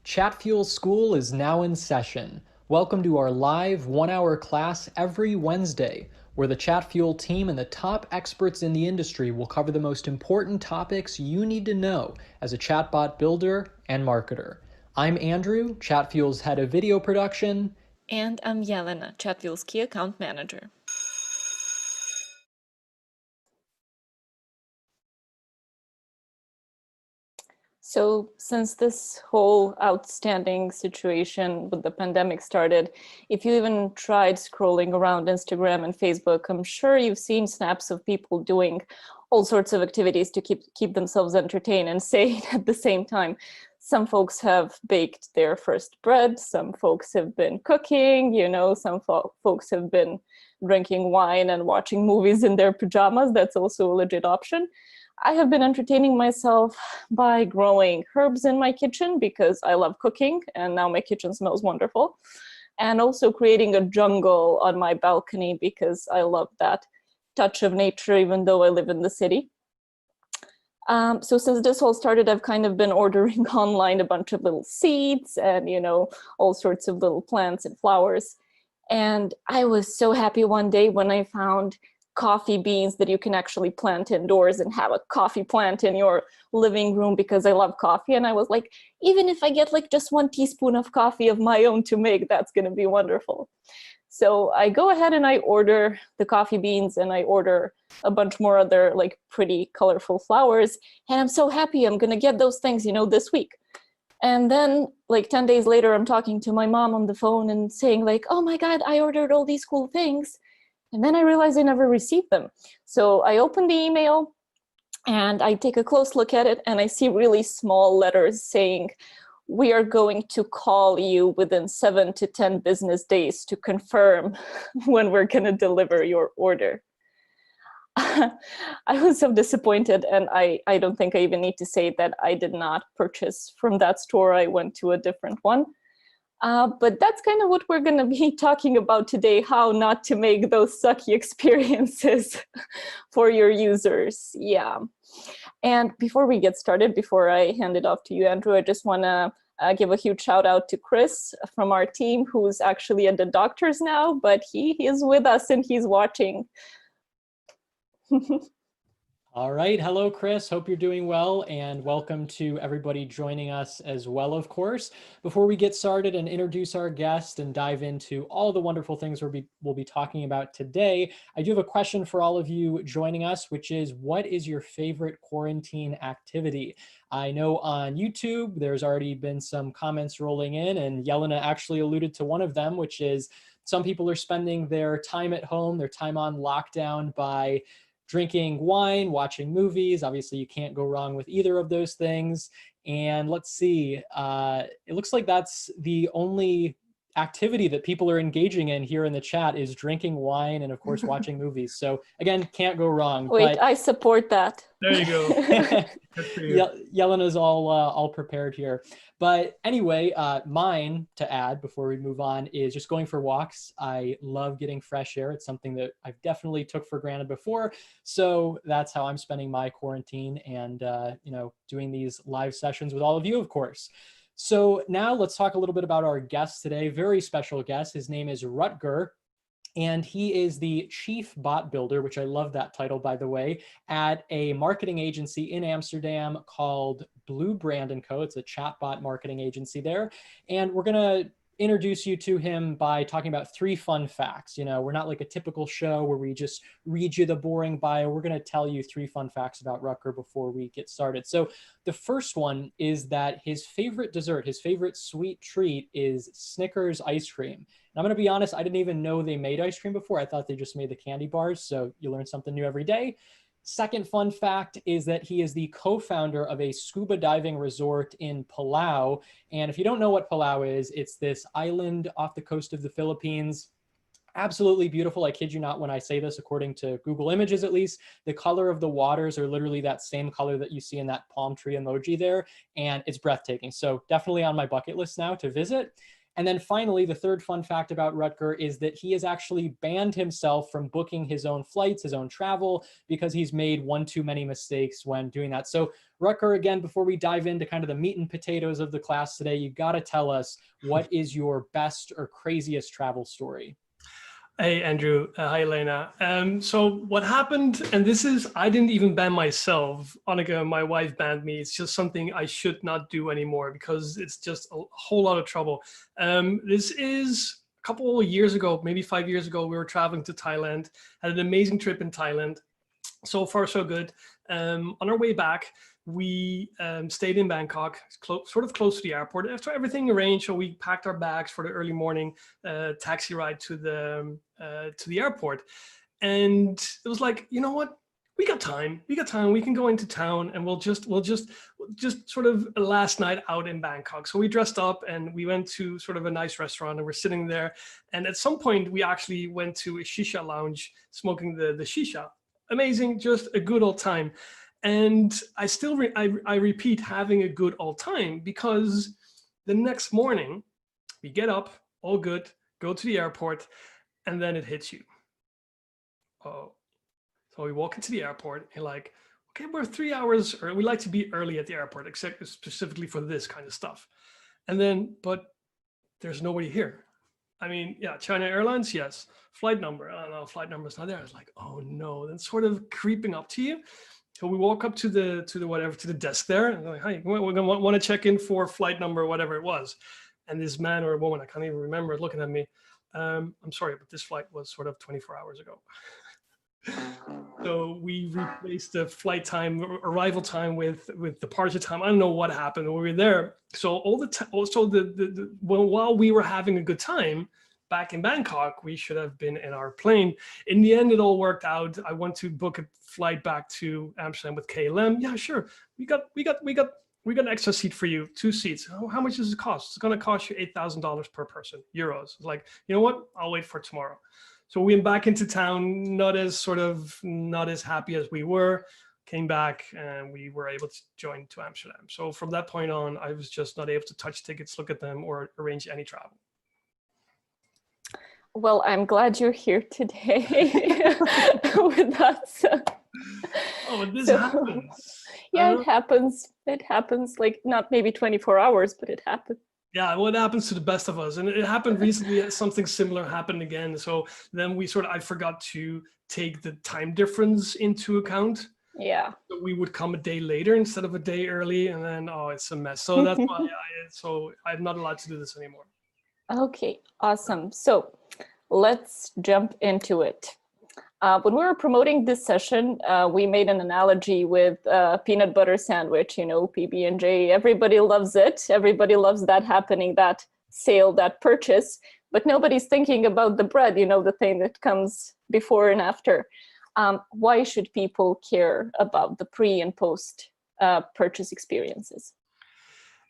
Chatfuel School is now in session. Welcome to our live 1-hour class every Wednesday, where the Chatfuel team and the top experts in the industry will cover the most important topics you need to know as a chatbot builder and marketer. I'm Andrew, Chatfuel's head of video production. And I'm Jelena, Chatfuel's key account manager. So since this whole outstanding situation with the pandemic started, if you even tried scrolling around Instagram and Facebook, I'm sure you've seen snaps of people doing all sorts of activities to keep themselves entertained and sane at the same time. Some folks have baked their first bread, some folks have been cooking, some folks have been drinking wine and watching movies in their pajamas. That's also a legit option. I have been entertaining myself by growing herbs in my kitchen because I love cooking and now my kitchen smells wonderful. And also creating a jungle on my balcony because I love that touch of nature even though I live in the city. So since this all started, I've kind of been ordering online a bunch of little seeds and, all sorts of little plants and flowers. And I was so happy one day when I found coffee beans that you can actually plant indoors and have a coffee plant in your living room because I love coffee. And I was like, even if I get like just 1 teaspoon of coffee of my own to make, that's going to be wonderful. So I go ahead and I order the coffee beans and I order a bunch more other like pretty colorful flowers. And I'm so happy I'm going to get those things, this week. And then like 10 days later, I'm talking to my mom on the phone and saying like, oh my God, I ordered all these cool things. And then I realized I never received them. So I open the email and I take a close look at it and I see really small letters saying, we are going to call you within 7 to 10 business days to confirm when we're going to deliver your order. I was so disappointed, and I don't think I even need to say that I did not purchase from that store. I went to a different one. But that's kind of what we're going to be talking about today, how not to make those sucky experiences for your users. Yeah. And before we get started, before I hand it off to you, Andrew, I just want to give a huge shout out to Chris from our team, who's actually at the doctor's now, but he is with us and he's watching. All right. Hello, Chris. Hope you're doing well, and welcome to everybody joining us as well, of course. Before we get started and introduce our guest and dive into all the wonderful things we'll be talking about today, I do have a question for all of you joining us, which is, what is your favorite quarantine activity? I know on YouTube, there's already been some comments rolling in, and Jelena actually alluded to one of them, which is some people are spending their time at home, their time on lockdown by drinking wine, watching movies. Obviously, you can't go wrong with either of those things. And let's see, it looks like that's the only activity that people are engaging in here in the chat is drinking wine and, of course, watching movies. So again, can't go wrong. Wait, but I support that. There you go. Good for you. Jelena's all prepared here. But anyway, mine to add before we move on is just going for walks. I love getting fresh air. It's something that I've definitely took for granted before. So that's how I'm spending my quarantine and, doing these live sessions with all of you, of course. So now let's talk a little bit about our guest today. Very special guest. His name is Rutger. And he is the chief bot builder, which I love that title, by the way, at a marketing agency in Amsterdam called Blue Brand & Co. It's a chatbot marketing agency there. And we're going to introduce you to him by talking about 3 fun facts. We're not like a typical show where we just read you the boring bio. We're going to tell you 3 fun facts about Rutger before we get started. So the first one is that his favorite dessert, his favorite sweet treat is Snickers ice cream. And I'm going to be honest, I didn't even know they made ice cream before. I thought they just made the candy bars. So you learn something new every day. Second fun fact is that he is the co-founder of a scuba diving resort in Palau. And if you don't know what Palau is, it's this island off the coast of the Philippines. Absolutely beautiful. I kid you not when I say this, according to Google Images at least. The color of the waters are literally that same color that you see in that palm tree emoji there. And it's breathtaking. So definitely on my bucket list now to visit. And then finally, the third fun fact about Rutger is that he has actually banned himself from booking his own flights, his own travel, because he's made one too many mistakes when doing that. So Rutger, again, before we dive into kind of the meat and potatoes of the class today, you got to tell us, what is your best or craziest travel story? Hey, Andrew. Hi, Jelena. So what happened, and this is, I didn't even ban myself. Annika, my wife, banned me. It's just something I should not do anymore because it's just a whole lot of trouble. This is a couple of years ago, maybe 5 years ago, we were traveling to Thailand, had an amazing trip in Thailand. So far, so good. On our way back, we stayed in Bangkok, sort of close to the airport. After everything arranged, so we packed our bags for the early morning taxi ride to the airport. And it was like, you know what? We got time. We got time. We can go into town, and we'll just sort of a last night out in Bangkok. So we dressed up and we went to sort of a nice restaurant, and we're sitting there. And at some point, we actually went to a shisha lounge, smoking the shisha. Amazing, just a good old time. And I still, I repeat, having a good old time, because the next morning we get up, all good, go to the airport, and then it hits you. Oh, so we walk into the airport, and you're like, okay, we're 3 hours, or we like to be early at the airport, except specifically for this kind of stuff. And then, but there's nobody here. I mean, yeah, China Airlines, yes. Flight number, I don't know, flight number's not there. I was like, oh no, then sort of creeping up to you. So we walk up to the desk there, and like, hi, we're gonna want to check in for flight number, whatever it was. And this man or woman, I can't even remember, looking at me. I'm sorry, but this flight was sort of 24 hours ago. So we replaced the flight time, arrival time with departure time. I don't know what happened when we were there. So all the time, also while we were having a good time back in Bangkok, we should have been in our plane. In the end, it all worked out. I want to book a flight back to Amsterdam with KLM. Yeah, sure. We got an extra seat for you, 2 seats. How much does it cost? It's going to cost you $8,000 per person, euros. It's like, you know what? I'll wait for tomorrow. So we went back into town, not as happy as we were, came back, and we were able to join to Amsterdam. So from that point on, I was just not able to touch tickets, look at them, or arrange any travel. Well, I'm glad you're here today with us. Oh, this happens. Yeah, it happens. It happens, like not maybe 24 hours, but it happens. Yeah, well, it happens to the best of us. And it happened recently, something similar happened again. So then I forgot to take the time difference into account. Yeah. So we would come a day later instead of a day early, and then, oh, it's a mess. So that's why I'm not allowed to do this anymore. Okay, awesome. So let's jump into it. When we were promoting this session, we made an analogy with peanut butter sandwich, PB&J. Everybody loves it. Everybody loves that happening, that sale, that purchase, but nobody's thinking about the bread, the thing that comes before and after. Why should people care about the pre and post purchase experiences?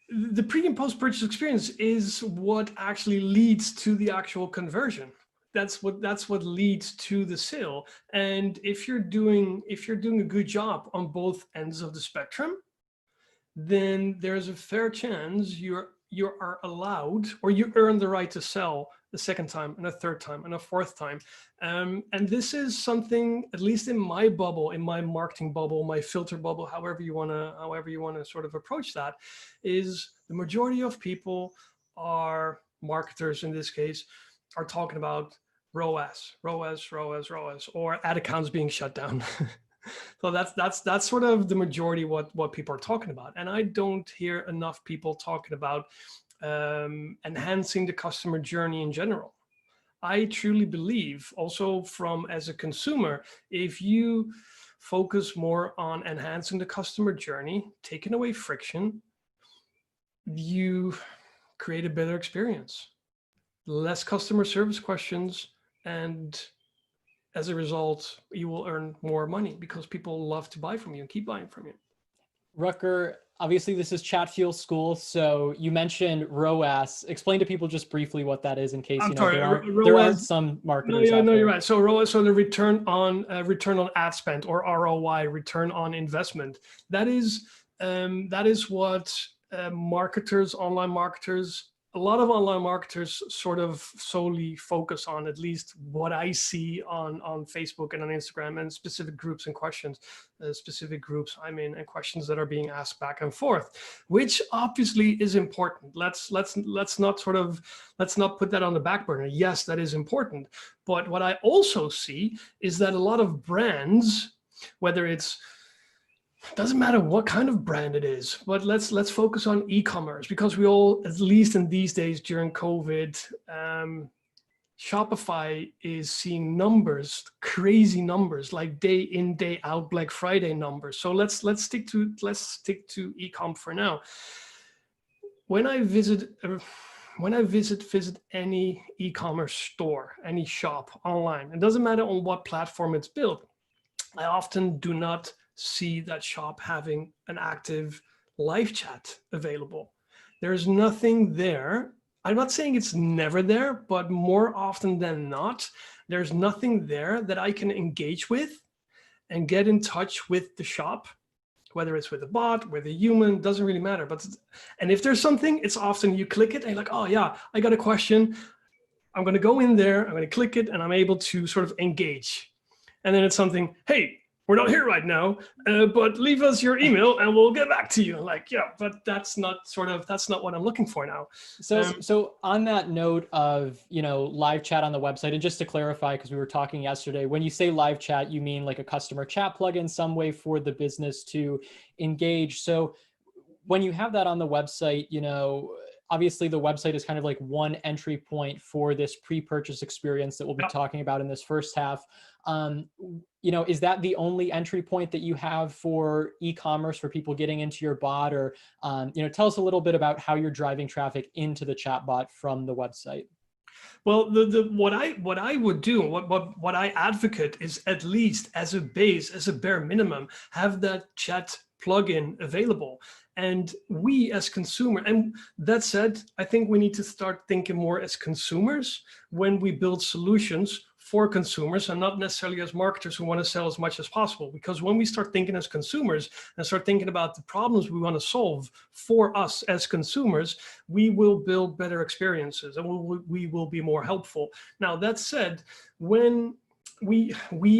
The pre and post purchase experience is what actually leads to the actual conversion. That's what leads to the sale. And if you're doing a good job on both ends of the spectrum, then there's a fair chance you are allowed, or you earn the right to sell the second time and a third time and a fourth time. And this is something, at least in my bubble, in my marketing bubble, my filter bubble, however you wanna sort of approach that, is the majority of people are marketers in this case, are talking about ROAS, or ad accounts being shut down. So that's sort of the majority what people are talking about. And I don't hear enough people talking about enhancing the customer journey in general. I truly believe, also as a consumer, if you focus more on enhancing the customer journey, taking away friction, you create a better experience. Less customer service questions, and as a result, you will earn more money because people love to buy from you and keep buying from you. Rutger, obviously this is Chatfuel School, so you mentioned ROAS. Explain to people just briefly what that is, in case there are some marketers out there. You're right. So ROAS, so the return on ad spend, or ROI, return on investment. That is what marketers, online marketers, a lot of online marketers sort of solely focus on, at least what I see on Facebook and on Instagram, and specific groups and questions, specific groups I'm in, and questions that are being asked back and forth, which obviously is important. Let's not put that on the back burner. Yes, that is important. But what I also see is that a lot of brands, whether it's, doesn't matter what kind of brand it is, but let's focus on e-commerce, because we all, at least in these days during COVID, Shopify is seeing numbers, crazy numbers, like day in, day out Black Friday numbers. So let's stick to e-com for now. When I visit any e-commerce store, any shop online, it doesn't matter on what platform it's built, I often do not see that shop having an active live chat available. There's nothing there. I'm not saying it's never there, but more often than not, there's nothing there that I can engage with and get in touch with the shop, whether it's with a bot, with a human, doesn't really matter. And if there's something, it's often you click it and you're like, oh yeah, I got a question. I'm going to go in there, I'm going to click it, and I'm able to sort of engage. And then it's something, hey, we're not here right now, but leave us your email and we'll get back to you. Like, yeah, but that's not what I'm looking for now. So on that note of, live chat on the website, and just to clarify, because we were talking yesterday, when you say live chat, you mean like a customer chat plugin, some way for the business to engage. So when you have that on the website, obviously the website is kind of like one entry point for this pre-purchase experience that we'll be talking about in this first half. Is that the only entry point that you have for e-commerce, for people getting into your bot? Or, tell us a little bit about how you're driving traffic into the chatbot from the website. Well, what I would do, what I advocate is, at least as a base, as a bare minimum, have that chat plugin available. And we as consumer, and that said, I think we need to start thinking more as consumers when we build solutions for consumers, and not necessarily as marketers who want to sell as much as possible. Because when we start thinking as consumers and start thinking about the problems we want to solve for us as consumers, we will build better experiences and we will be more helpful. Now, that said, when we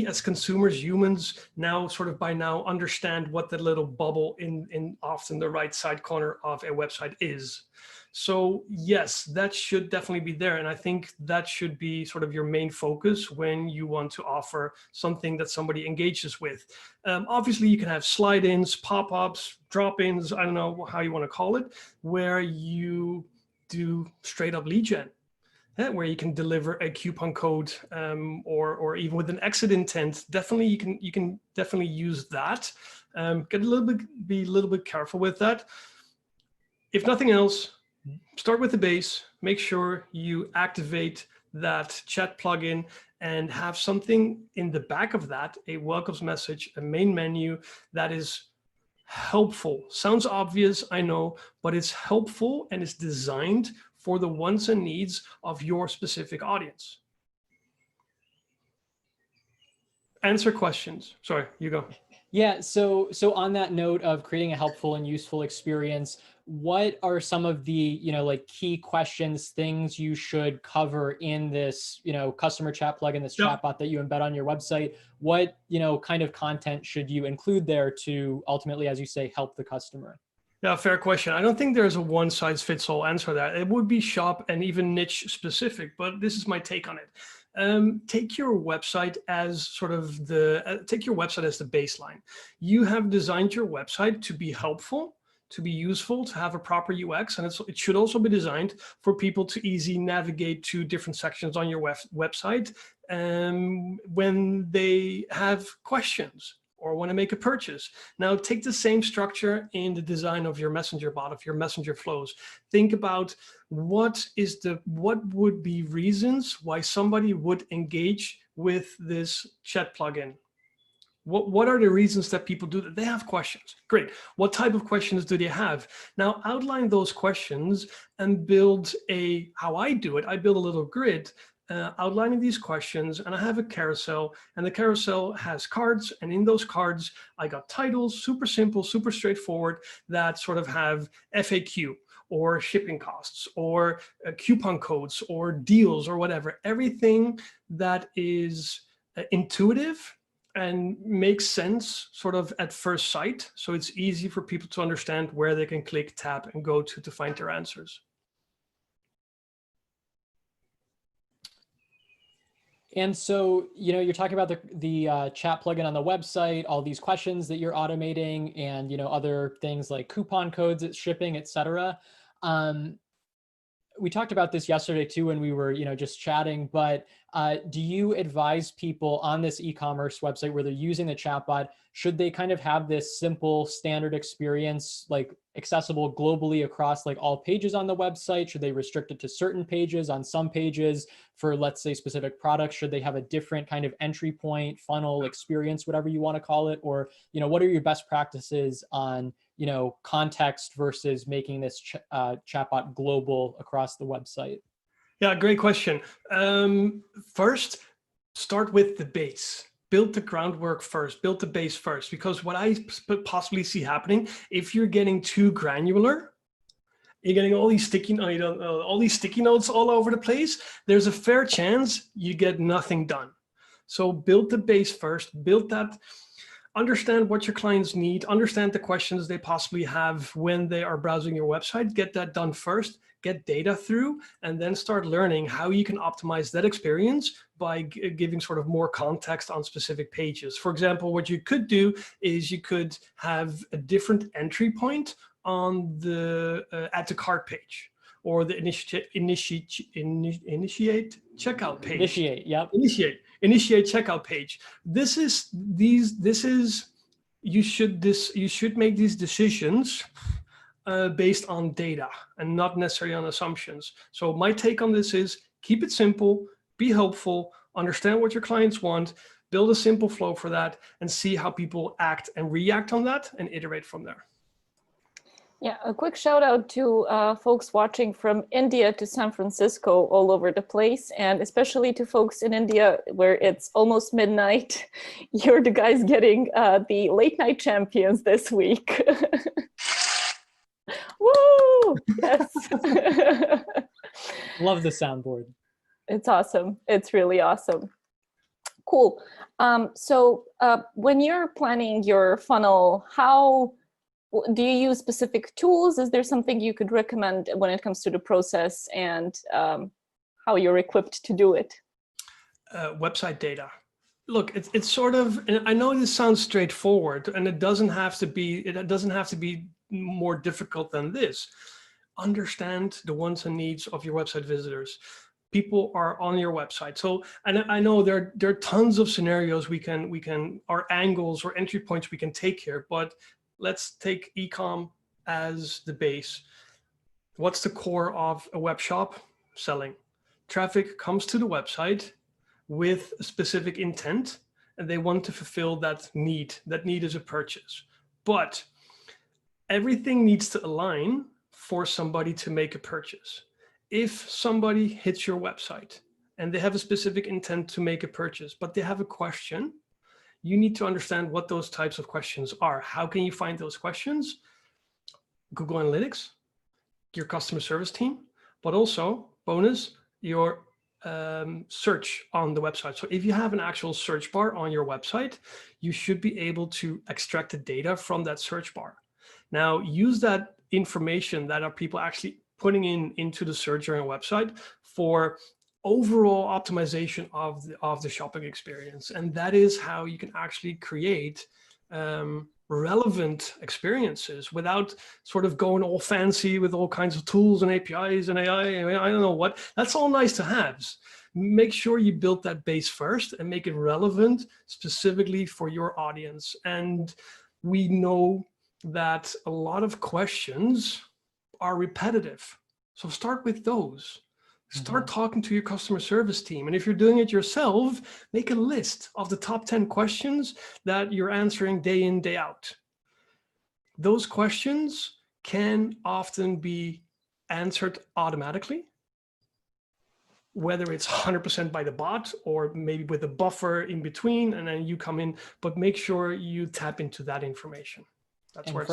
as consumers, humans, now sort of by now understand what the little bubble in often the right side corner of a website is. So yes, that should definitely be there. And I think that should be sort of your main focus when you want to offer something that somebody engages with. Obviously, you can have slide-ins, pop-ups, drop-ins, I don't know how you want to call it, where you do straight up lead gen. Where you can deliver a coupon code, or even with an exit intent. Definitely, you can definitely use that. Be a little bit careful with that. If nothing else, start with the base. Make sure you activate that chat plugin and have something in the back of that, a welcomes message, a main menu that is helpful. Sounds obvious, I know, but it's helpful and it's designed for the wants and needs of your specific audience. Answer questions. Sorry, you go. Yeah, so on that note of creating a helpful and useful experience, what are some of the, like key questions, things you should cover in this, customer chat plugin, this chatbot that you embed on your website? What, kind of content should you include there to ultimately, as you say, help the customer? Yeah, fair question. I don't think there's a one size fits all answer to that. It would be shop and even niche specific, but this is my take on it. Take your website as sort of take your website as the baseline. You have designed your website to be helpful, to be useful, to have a proper UX, and it should also be designed for people to easily navigate to different sections on your website when they have questions or want to make a purchase. Now, take the same structure in the design of your messenger bot, of your messenger flows. Think about what would be reasons why somebody would engage with this chat plugin. What are the reasons that people do that? They have questions. Great. What type of questions do they have? Now, outline those questions and build how I do it, I build a little grid outlining these questions, and I have a carousel, and the carousel has cards, and in those cards, I got titles, super simple, super straightforward, that sort of have FAQ, or shipping costs or coupon codes or deals or whatever. Everything that is intuitive and makes sense sort of at first sight. So it's easy for people to understand where they can click, tap, and go to find their answers. And so, you're talking about the chat plugin on the website, all these questions that you're automating, and other things like coupon codes, it's shipping, etc. We talked about this yesterday too when we were just chatting, but do you advise people on this e-commerce website where they're using the chatbot, should they kind of have this simple standard experience like accessible globally across like all pages on the website? Should they restrict it to certain pages? On some pages for, let's say, specific products, should they have a different kind of entry point, funnel, experience, whatever you want to call it? Or what are your best practices on context versus making this chatbot global across the website? Yeah, great question. First, start with the base. Build the groundwork first, build the base first, because what I possibly see happening, if you're getting too granular, you're getting all these sticky notes all over the place, there's a fair chance you get nothing done. So build the base first, build that. Understand what your clients need, understand the questions they possibly have when they are browsing your website, get that done first, get data through, and then start learning how you can optimize that experience by giving sort of more context on specific pages. For example, what you could do is you could have a different entry point on the add to cart page, or the initiate checkout page. Initiate checkout page. You should make these decisions based on data and not necessarily on assumptions. So my take on this is keep it simple, be helpful, understand what your clients want, build a simple flow for that, and see how people act and react on that and iterate from there. Yeah, a quick shout out to folks watching from India to San Francisco, all over the place, and especially to folks in India where it's almost midnight. You're the guys getting the late night champions this week. Woo! Yes. Love the soundboard. It's awesome. It's really awesome. Cool. So when you're planning your funnel, how do you use specific tools? Is there something you could recommend when it comes to the process and how you're equipped to do it? Website data. Look, it's sort of, and I know this sounds straightforward, and it doesn't have to be more difficult than this. Understand the wants and needs of your website visitors. People are on your website. So, and I know there are tons of scenarios we can, or angles or entry points we can take here, but let's take e-com as the base. What's the core of a web shop? Selling. Traffic comes to the website with a specific intent, and they want to fulfill that need. That need is a purchase. But everything needs to align for somebody to make a purchase. If somebody hits your website and they have a specific intent to make a purchase, but they have a question, you need to understand what those types of questions are. How can you find those questions? Google Analytics, your customer service team, but also, bonus, your search on the website. So if you have an actual search bar on your website, you should be able to extract the data from that search bar. Now, use that information that are people actually putting into the search on your website for overall optimization of the shopping experience. And that is how you can actually create relevant experiences without sort of going all fancy with all kinds of tools and APIs and AI. I don't know what. That's all nice to have. Make sure you build that base first and make it relevant specifically for your audience. And we know that a lot of questions are repetitive. So start with those. Start talking to your customer service team. And if you're doing it yourself, make a list of the top 10 questions that you're answering day in, day out. Those questions can often be answered automatically, whether it's 100% by the bot or maybe with a buffer in between, and then you come in, but make sure you tap into that information. That's And where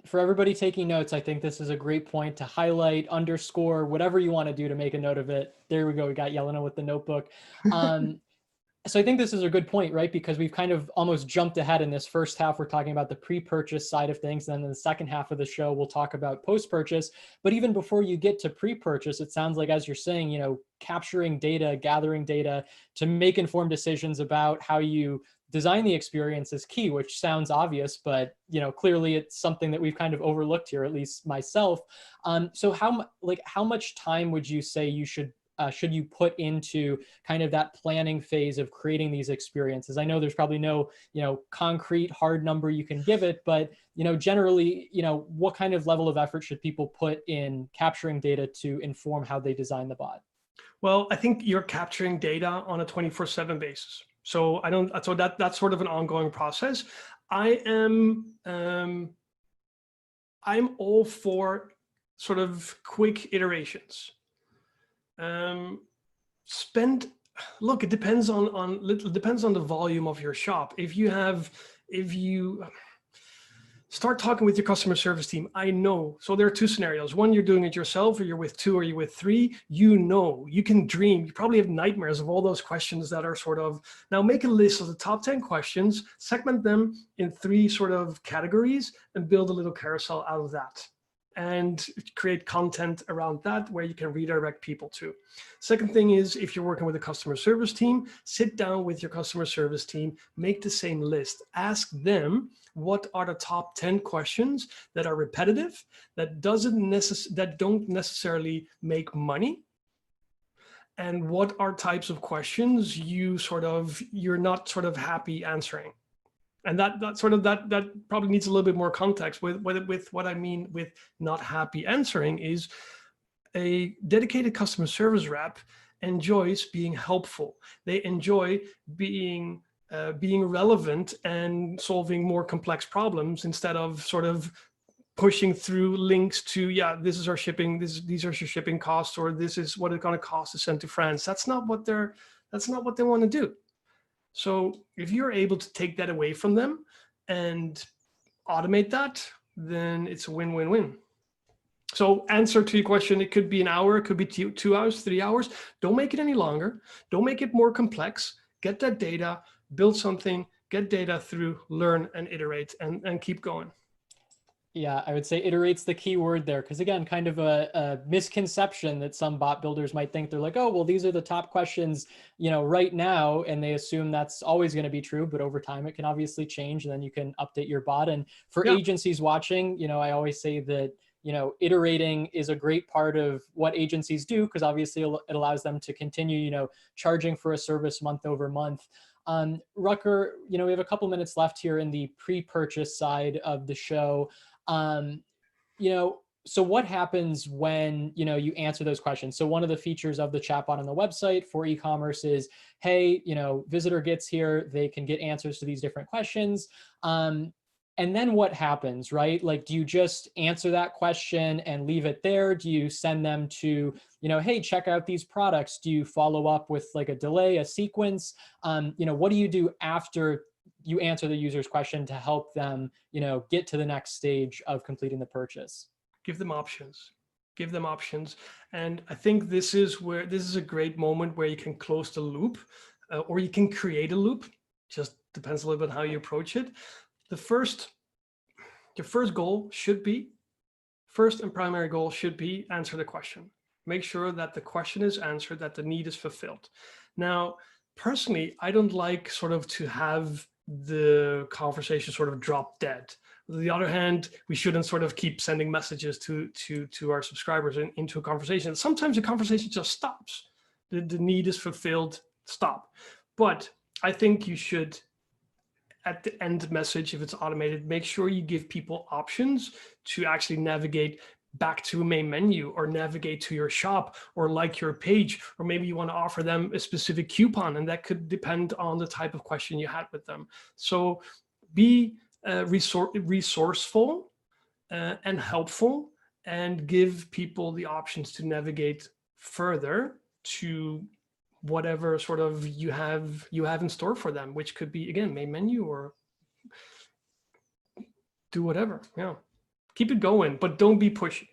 for everybody taking notes, I think this is a great point to highlight, underscore, whatever you want to do to make a note of it. There we go. We got Jelena with the notebook. So I think this is a good point, right? Because we've kind of almost jumped ahead in this first half. We're talking about the pre-purchase side of things. And then in the second half of the show, we'll talk about post-purchase. But even before you get to pre-purchase, it sounds like, as you're saying, you know, capturing data, gathering data to make informed decisions about how you design the experience is key, which sounds obvious, but you know, clearly it's something that we've kind of overlooked here, at least myself. So how much time would you say you should you put into kind of that planning phase of creating these experiences? I know there's probably no, you know, concrete hard number you can give it, but you know, generally, you know, what kind of level of effort should people put in capturing data to inform how they design the bot? Well, I think you're capturing data on a 24/7 basis. So that's sort of an ongoing process. I'm all for sort of quick iterations. Look, it depends on the volume of your shop. If you start talking with your customer service team, I know. So there are two scenarios. One, you're doing it yourself, or you're with two, or you're with three. You know, you can dream. You probably have nightmares of all those questions that are sort of, now make a list of the top 10 questions, segment them in 3 sort of categories, and build a little carousel out of that. And create content around that where you can redirect people to. Second thing is, if you're working with a customer service team, sit down with your customer service team, make the same list, ask them what are the top 10 questions that are repetitive, that don't necessarily make money, and what are types of questions you're not sort of happy answering. And that probably needs a little bit more context with what I mean with not happy answering is a dedicated customer service rep enjoys being helpful. They enjoy being relevant and solving more complex problems instead of sort of pushing through links to, yeah, this is our shipping, these are your shipping costs, or this is what it's going to cost to send to France. That's not what they want to do. So if you're able to take that away from them and automate that, then it's a win-win-win. So answer to your question, it could be an hour, it could be 2 hours, 3 hours. Don't make it any longer. Don't make it more complex. Get that data, build something, get data through, learn and iterate and keep going. Yeah, I would say iterate's the key word there, because again, kind of a misconception that some bot builders might think. They're like, oh, well, these are the top questions, you know, right now, and they assume that's always going to be true, but over time it can obviously change, and then you can update your bot. And for agencies watching, you know, I always say that, you know, iterating is a great part of what agencies do, because obviously it allows them to continue, you know, charging for a service month over month. Rutger, you know, we have a couple minutes left here in the pre-purchase side of the show. You know, so what happens when, you know, you answer those questions? So one of the features of the chatbot on the website for e-commerce is, hey, you know, visitor gets here, they can get answers to these different questions. And then what happens, right? Like, do you just answer that question and leave it there? Do you send them to, you know, hey, check out these products? Do you follow up with like a delay, a sequence? You know, what do you do after you answer the user's question to help them, you know, get to the next stage of completing the purchase? Give them options. Give them options. And I think this is a great moment where you can close the loop, or you can create a loop. Just depends a little bit how you approach it. Your first and primary goal should be answer the question. Make sure that the question is answered, that the need is fulfilled. Now, personally, I don't like sort of to have the conversation sort of drop dead. On the other hand, we shouldn't sort of keep sending messages to our subscribers into a conversation. Sometimes the conversation just stops. The need is fulfilled, stop. But I think you should, at the end message, if it's automated, make sure you give people options to actually navigate back to a main menu, or navigate to your shop, or like your page, or maybe you want to offer them a specific coupon, and that could depend on the type of question you had with them. So be resourceful and helpful, and give people the options to navigate further to whatever sort of you have in store for them, which could be, again, main menu or do whatever. Yeah, keep it going, but don't be pushy.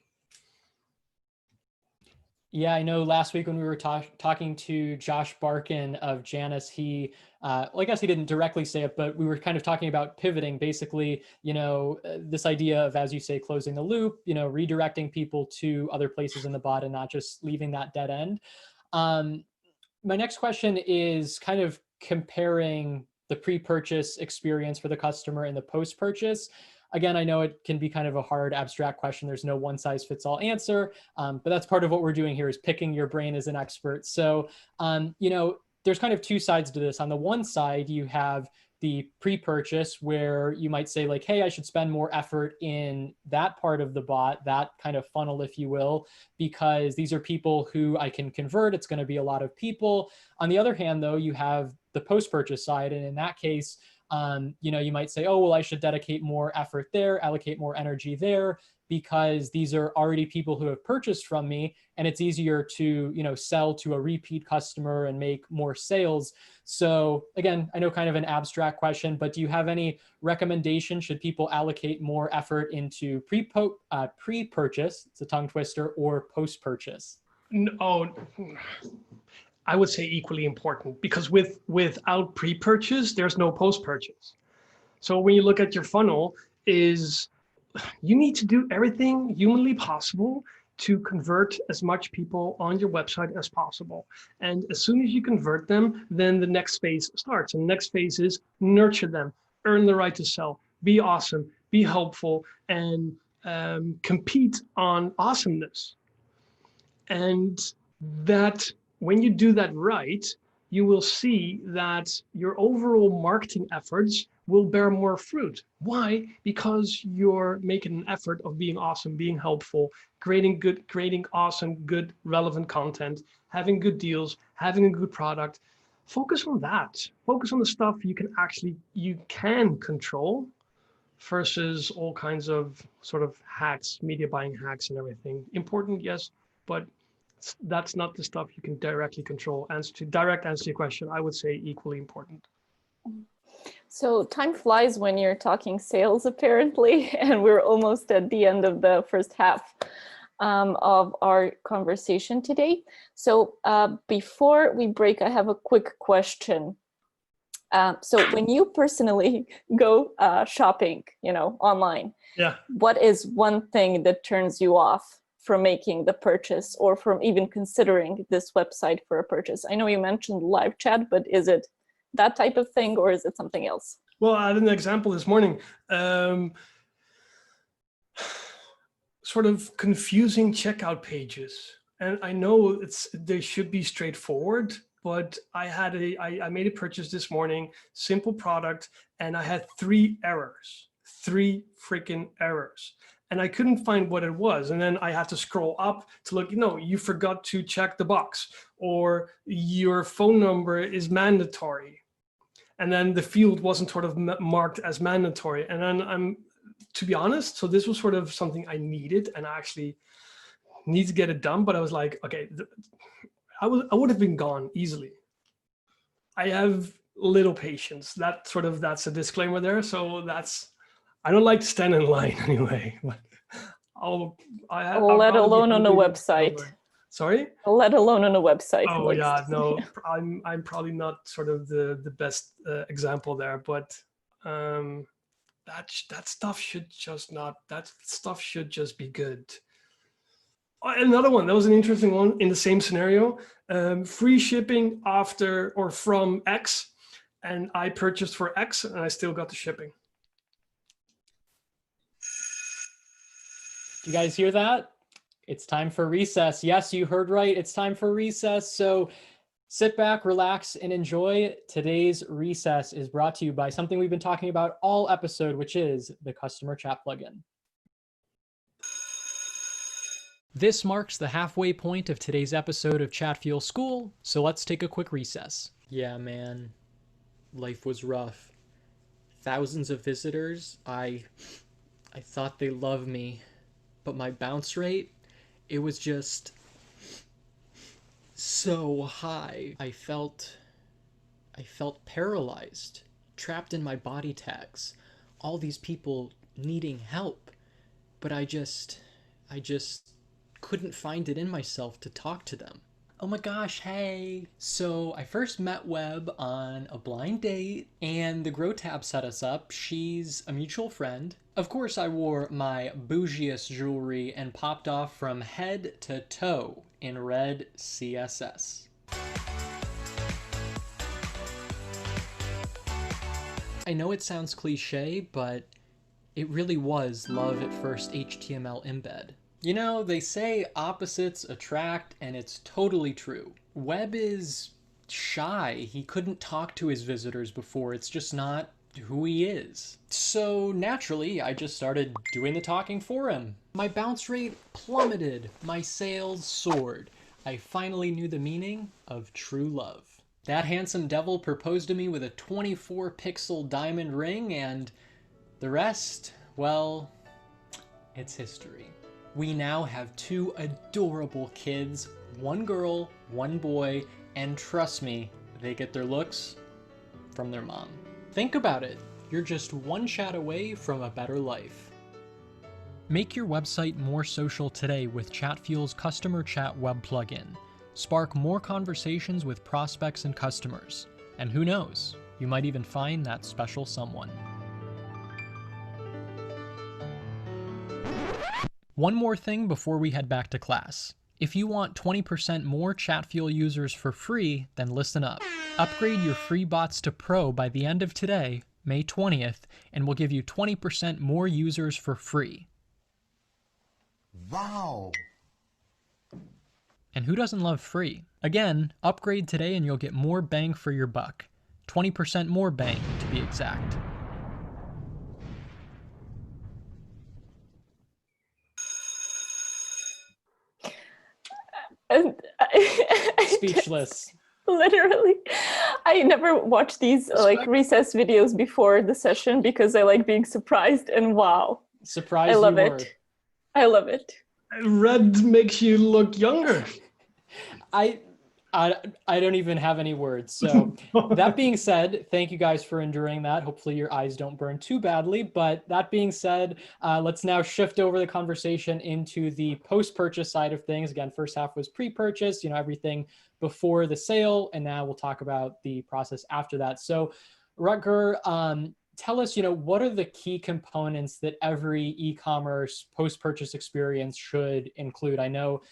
Yeah, I know last week when we were talking to Josh Barkin of Janus, he, well, I guess he didn't directly say it, but we were kind of talking about pivoting, basically, this idea of, as you say, closing the loop, redirecting people to other places in the bot and not just leaving that dead end. My next question is kind of comparing the pre-purchase experience for the customer and the post-purchase. Again, I know it can be kind of a hard, abstract question. There's no one size fits all answer, but that's part of what we're doing here is picking your brain as an expert. So, there's kind of two sides to this. On the one side, you have the pre-purchase where you might say like, hey, I should spend more effort in that part of the bot, that kind of funnel, if you will, because these are people who I can convert. It's going to be a lot of people. On the other hand, though, you have the post-purchase side. And in that case, you might say, oh, well, I should dedicate more effort there, allocate more energy there, because these are already people who have purchased from me, and it's easier to, sell to a repeat customer and make more sales. So again, I know kind of an abstract question, but do you have any recommendation? Should people allocate more effort into pre-purchase, it's a tongue twister, or post-purchase? Oh, I would say equally important, because without pre-purchase, there's no post-purchase. So when you look at your funnel, you need to do everything humanly possible to convert as much people on your website as possible. And as soon as you convert them, then the next phase starts. And the next phase is nurture them, earn the right to sell, be awesome, be helpful, and compete on awesomeness. And that when you do that right, you will see that your overall marketing efforts will bear more fruit. Why? Because you're making an effort of being awesome, being helpful, creating awesome, good, relevant content, having good deals, having a good product. Focus on that. Focus on the stuff you can control, versus all kinds of sort of hacks, media buying hacks and everything. Important, yes, but that's not the stuff you can directly control. Direct answer to your question, I would say equally important. So time flies when you're talking sales, apparently, and we're almost at the end of the first half of our conversation today. So before we break, I have a quick question. So when you personally go shopping, online, yeah, what is one thing that turns you off from making the purchase or from even considering this website for a purchase? I know you mentioned live chat, but is it that type of thing or is it something else? Well, I had an example this morning. Sort of confusing checkout pages. And I know they should be straightforward, but I made a purchase this morning, simple product, and I had 3 errors, 3 freaking errors. And I couldn't find what it was. And then I had to scroll up to look, you forgot to check the box, or your phone number is mandatory. And then the field wasn't sort of marked as mandatory. And then to be honest, so this was sort of something I needed, and I actually need to get it done. But I was like, okay, I would have been gone easily. I have little patience. That's a disclaimer there. So I don't like to stand in line anyway. But let alone on a website. Sorry? Let alone on a website. Oh yeah, no, I'm probably not sort of the best example there, but that stuff should just be good. Another one, that was an interesting one in the same scenario. Free shipping after or from X, and I purchased for X and I still got the shipping. Do you guys hear that? It's time for recess. Yes, you heard right. It's time for recess. So sit back, relax, and enjoy. Today's recess is brought to you by something we've been talking about all episode, which is the customer chat plugin. This marks the halfway point of today's episode of Chatfuel School, so let's take a quick recess. Yeah, man, life was rough. Thousands of visitors. I thought they loved me, but my bounce rate, it was just so high. I felt paralyzed, trapped in my body tags. All these people needing help, but I just couldn't find it in myself to talk to them. Oh my gosh, hey. So I first met Webb on a blind date, and the Grow Tab set us up. She's a mutual friend. Of course, I wore my bougiest jewelry and popped off from head to toe in red CSS. I know it sounds cliche, but it really was love at first HTML embed. You know, they say opposites attract, and it's totally true. Webb is shy. He couldn't talk to his visitors before. It's just not who he is. So naturally, I just started doing the talking for him. My bounce rate plummeted. My sales soared. I finally knew the meaning of true love. That handsome devil proposed to me with a 24-pixel diamond ring, and the rest, well, it's history. We now have 2 adorable kids, 1 girl, 1 boy, and trust me, they get their looks from their mom. Think about it. You're just 1 chat away from a better life. Make your website more social today with Chatfuel's Customer Chat web plugin. Spark more conversations with prospects and customers. And who knows, you might even find that special someone. One more thing before we head back to class. If you want 20% more Chatfuel users for free, then listen up. Upgrade your free bots to Pro by the end of today, May 20th, and we'll give you 20% more users for free. Wow! And who doesn't love free? Again, upgrade today and you'll get more bang for your buck. 20% more bang, to be exact. And Speechless. Literally, I never watched these like recess videos before the session because I like being surprised, and wow. Surprised I love you it. were. I love it. Red makes you look younger. I don't even have any words. So that being said, thank you guys for enduring that. Hopefully your eyes don't burn too badly. But that being said, let's now shift over the conversation into the post-purchase side of things. Again, first half was pre-purchase, everything before the sale. And now we'll talk about the process after that. So Rutger, tell us, what are the key components that every e-commerce post-purchase experience should include? I know,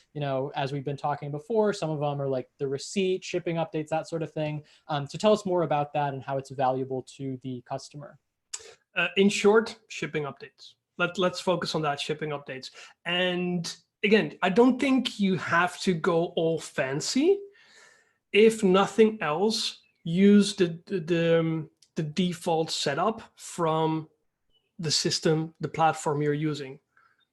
as we've been talking before, some of them are like the receipt, shipping updates, that sort of thing. So tell us more about that and how it's valuable to the customer. In short, shipping updates. Let's focus on that, shipping updates. And again, I don't think you have to go all fancy. If nothing else, use the default setup from the system, the platform you're using.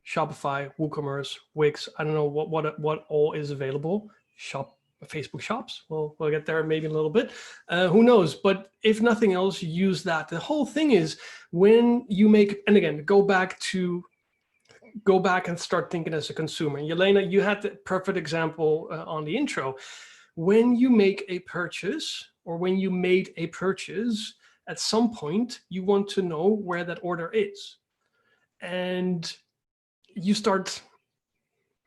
Shopify, WooCommerce, Wix, I don't know what all is available. Facebook shops, we'll get there maybe in a little bit. Who knows? But if nothing else, use that. The whole thing is when you make, and again, go back and start thinking as a consumer. And Jelena, you had the perfect example on the intro. When you make a purchase or when you made a purchase, at some point, you want to know where that order is. And you start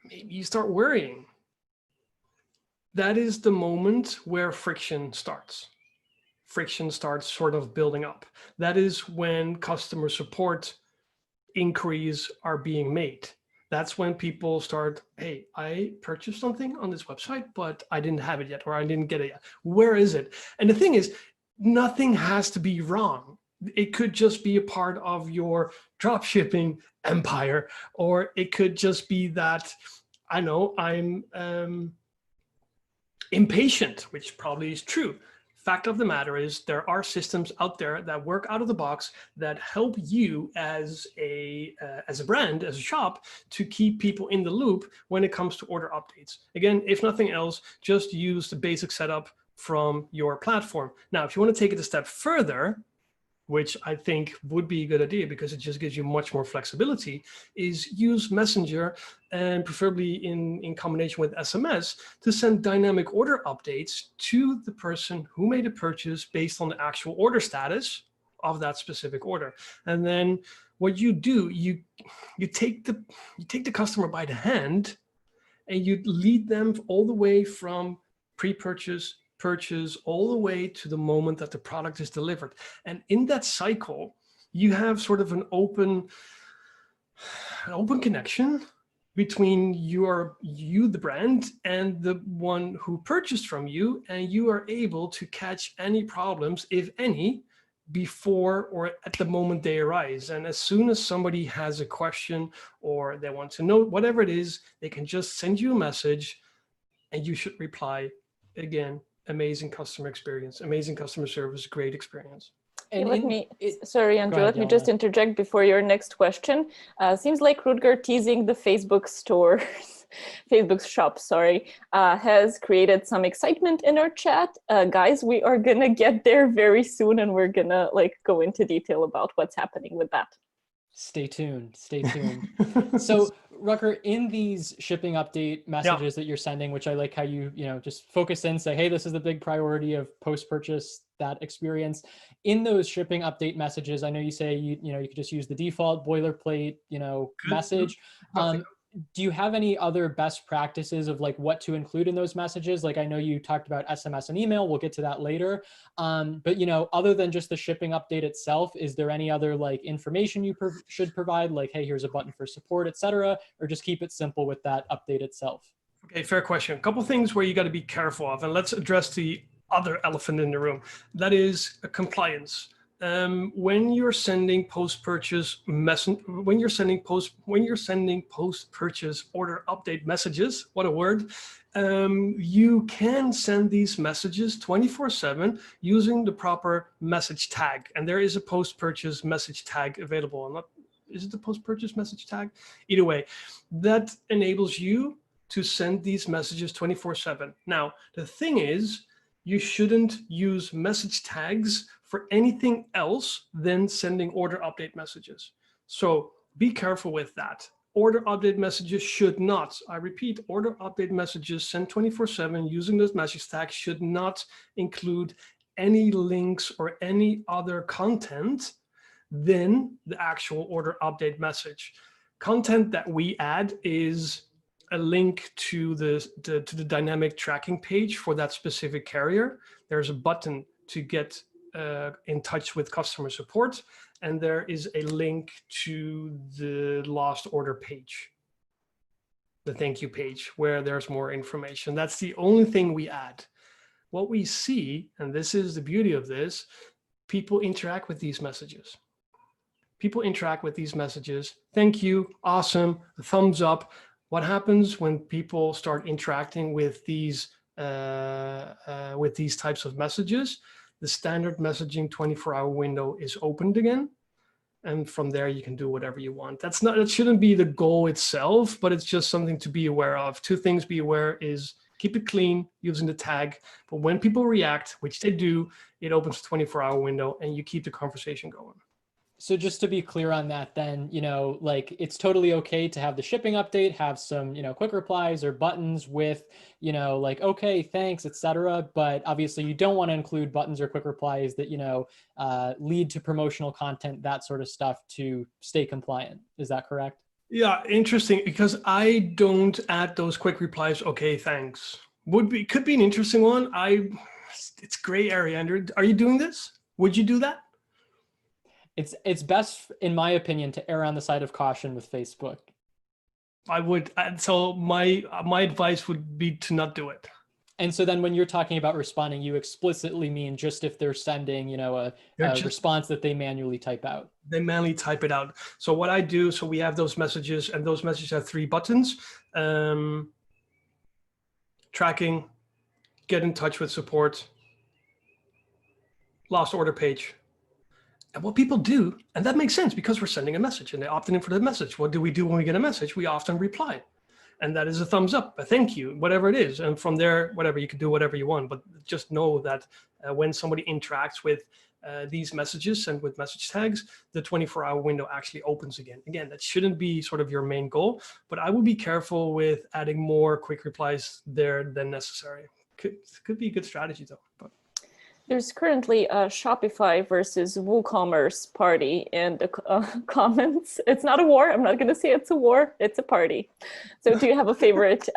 worrying. That is the moment where friction starts. Friction starts sort of building up. That is when customer support inquiries are being made. That's when people start, hey, I purchased something on this website, but I didn't have it yet, or I didn't get it yet. Where is it? And the thing is, nothing has to be wrong. It could just be a part of your dropshipping empire, or it could just be that, I know, I'm impatient, which probably is true. Fact of the matter is there are systems out there that work out of the box that help you as a brand, as a shop, to keep people in the loop when it comes to order updates. Again, if nothing else, just use the basic setup from your platform. Now, if you want to take it a step further, which I think would be a good idea because it just gives you much more flexibility, is use Messenger, and preferably in combination with SMS, to send dynamic order updates to the person who made a purchase based on the actual order status of that specific order. And then what you do, you take the customer by the hand, and you lead them all the way from pre-purchase, purchase, all the way to the moment that the product is delivered. And in that cycle, you have sort of an open connection between you, the brand, and the one who purchased from you, and you are able to catch any problems, if any, before or at the moment they arise. And as soon as somebody has a question or they want to know whatever it is, they can just send you a message and you should reply. Again, amazing customer experience, amazing customer service, great experience. And sorry, Andrew, let me just interject before your next question. Seems like Rutger teasing the Facebook store, Facebook shop, sorry, has created some excitement in our chat. Guys, we are gonna get there very soon, and we're gonna go into detail about what's happening with that. Stay tuned, stay tuned. So Rutger, in these shipping update messages that you're sending, which I like how you just focus in, say, hey, this is the big priority of post-purchase, that experience. In those shipping update messages, I know you say you could just use the default boilerplate message. Do you have any other best practices of what to include in those messages? I know you talked about SMS and email, we'll get to that later. But other than just the shipping update itself, is there any other information you should provide? Hey, here's a button for support, etc., or just keep it simple with that update itself? Okay, fair question. A couple things where you got to be careful of, and let's address the other elephant in the room. That is compliance. When you're sending post-purchase post-purchase order update messages, what a word, you can send these messages 24/7 using the proper message tag. And there is a post-purchase message tag available. Is it the post-purchase message tag? Either way, that enables you to send these messages 24/7. Now, the thing is, you shouldn't use message tags for anything else than sending order update messages. So be careful with that. Order update messages should not, I repeat, order update messages sent 24/7 using those message tags should not include any links or any other content than the actual order update message. Content that we add is a link to the dynamic tracking page for that specific carrier. There's a button to get in touch with customer support, and there is a link to the lost order page, the thank you page, where there's more information. That's the only thing we add. What we see, and this is the beauty of this, people interact with these messages. People interact with these messages. Thank you, awesome, a thumbs up. What happens when people start interacting with these types of messages? The standard messaging 24-hour window is opened again, and from there you can do whatever you want. That shouldn't be the goal itself, but it's just something to be aware of. Two things to be aware is keep it clean using the tag, but when people react, which they do, it opens a 24-hour window and you keep the conversation going. So just to be clear on that, then, it's totally okay to have the shipping update, have some, quick replies or buttons with, okay, thanks, etc. But obviously you don't want to include buttons or quick replies that, lead to promotional content, that sort of stuff, to stay compliant. Is that correct? Yeah, interesting, because I don't add those quick replies, okay, thanks. Could be an interesting one. It's gray area, Andrew. Are you doing this? Would you do that? It's best, in my opinion, to err on the side of caution with Facebook. I would, so my advice would be to not do it. And so then when you're talking about responding, you explicitly mean just if they're sending, a response that they manually type out. They manually type it out. So what I do, so we have those messages, and those messages have 3 buttons. Tracking, get in touch with support, lost order page. And what people do, and that makes sense because we're sending a message and they opt in for the message. What do we do when we get a message? We often reply. And that is a thumbs up, a thank you, whatever it is. And from there, whatever, you can do whatever you want. But just know that when somebody interacts with these messages and with message tags, the 24-hour window actually opens again. Again, that shouldn't be sort of your main goal, but I would be careful with adding more quick replies there than necessary. Could be a good strategy though. But. There's currently a Shopify versus WooCommerce party in the comments. It's not a war. I'm not going to say it's a war. It's a party. So do you have a favorite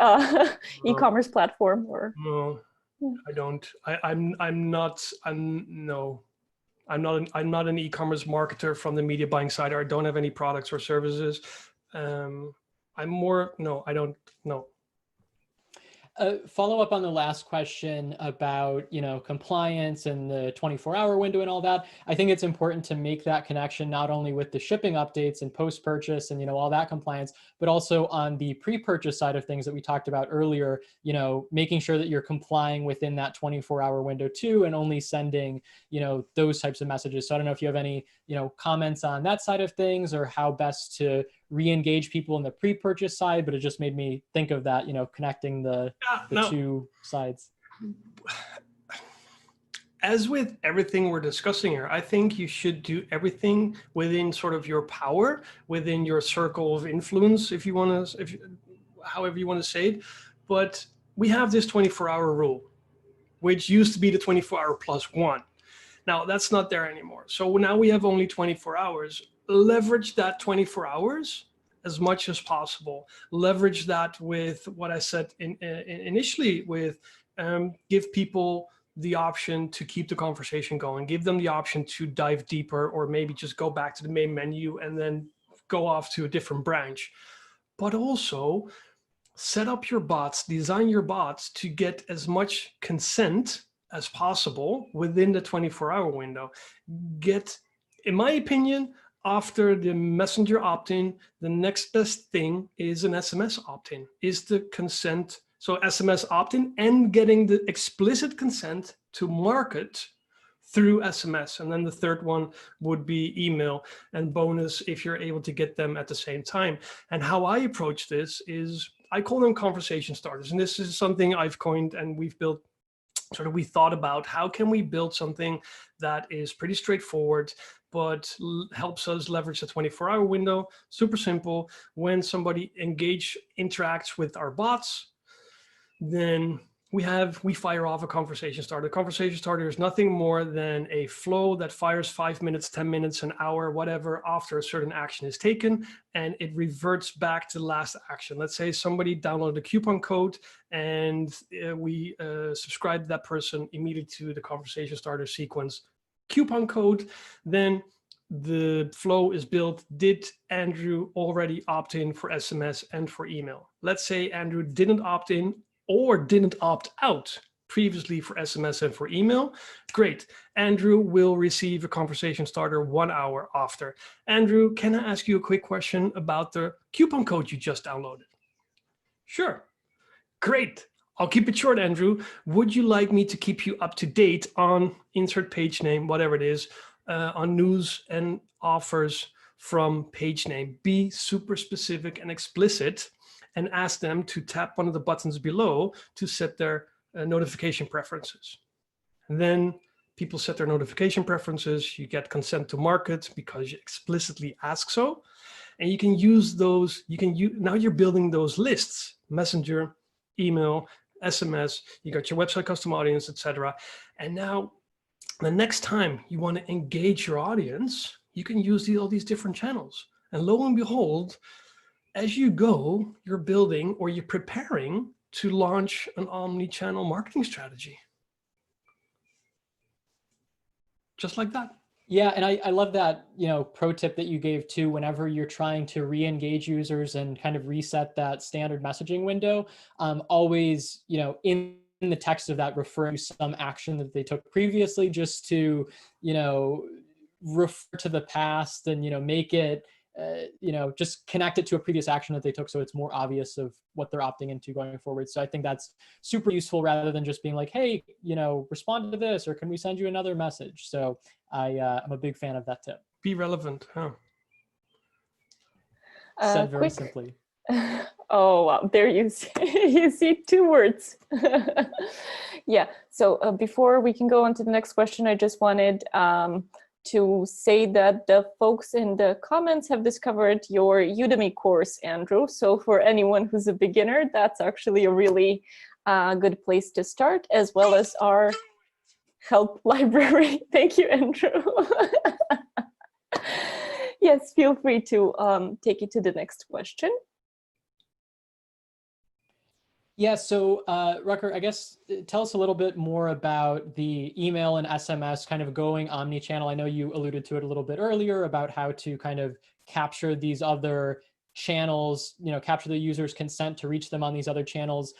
e-commerce platform? Or No, I don't. I'm not an e-commerce marketer from the media buying side. I don't have any products or services. I'm more, no, I don't know. Follow up on the last question about, compliance and the 24-hour window and all that. I think it's important to make that connection not only with the shipping updates and post-purchase and, all that compliance, but also on the pre-purchase side of things that we talked about earlier, making sure that you're complying within that 24-hour window too, and only sending, those types of messages. So I don't know if you have any, comments on that side of things or how best to re-engage people in the pre-purchase side, but it just made me think of that, connecting the two sides. As with everything we're discussing here, I think you should do everything within sort of your power, within your circle of influence, if you want to, however you want to say it. But we have this 24-hour rule, which used to be the 24-hour plus one. Now that's not there anymore. So now we have only 24 hours. Leverage that 24 hours as much as possible. Leverage that with what I said initially with give people the option to keep the conversation going, give them the option to dive deeper, or maybe just go back to the main menu and then go off to a different branch. But also set up your bots, design your bots to get as much consent as possible within the 24-hour window. Get, in my opinion, after the messenger opt-in, the next best thing is an SMS opt-in, is the consent. So SMS opt-in and getting the explicit consent to market through SMS. And then the third one would be email, and bonus if you're able to get them at the same time. And how I approach this is I call them conversation starters. And this is something I've coined and we've built. Sort of we thought about how can we build something that is pretty straightforward, but helps us leverage the 24-hour window. Super simple. When somebody interacts with our bots, then we fire off a conversation starter. A conversation starter is nothing more than a flow that fires 5 minutes, 10 minutes, an hour, whatever, after a certain action is taken, and it reverts back to the last action. Let's say somebody downloaded a coupon code and we subscribe that person immediately to the conversation starter sequence coupon code. Then the flow is built. Did Andrew already opt in for SMS and for email? Let's say Andrew didn't opt in or didn't opt out previously for SMS and for email. Great. Andrew will receive a conversation starter 1 hour after. Andrew, can I ask you a quick question about the coupon code you just downloaded? Sure. Great. I'll keep it short, Andrew. Would you like me to keep you up to date on insert page name, whatever it is, on news and offers from page name? Be super specific and explicit, and ask them to tap one of the buttons below to set their notification preferences. And then people set their notification preferences. You get consent to market because you explicitly ask so. And you can use those, now you're building those lists, messenger, email, SMS, you got your website custom audience, etc. And now the next time you want to engage your audience, you can use all these different channels. And lo and behold, as you go, you're building or you're preparing to launch an omni-channel marketing strategy. Just like that. Yeah, and I love that, pro tip that you gave too, whenever you're trying to re-engage users and kind of reset that standard messaging window, always, in the text of that, refer to some action that they took previously, just to, refer to the past and, make it, just connect it to a previous action that they took, so it's more obvious of what they're opting into going forward. So I think that's super useful, rather than just being like, hey, respond to this, or can we send you another message? So I'm a big fan of that tip. Be relevant, huh? Said very simply. Oh, wow. There you see, you see 2 words. Yeah. So before we can go on to the next question, I just wanted to say that the folks in the comments have discovered your Udemy course, Andrew. So for anyone who's a beginner, that's actually a really good place to start, as well as our help library. Thank you, Andrew. Yes, feel free to take it to the next question. Yeah, so Rutger, I guess tell us a little bit more about the email and SMS kind of going omni-channel. I know you alluded to it a little bit earlier about how to kind of capture these other channels, capture the user's consent to reach them on these other channels.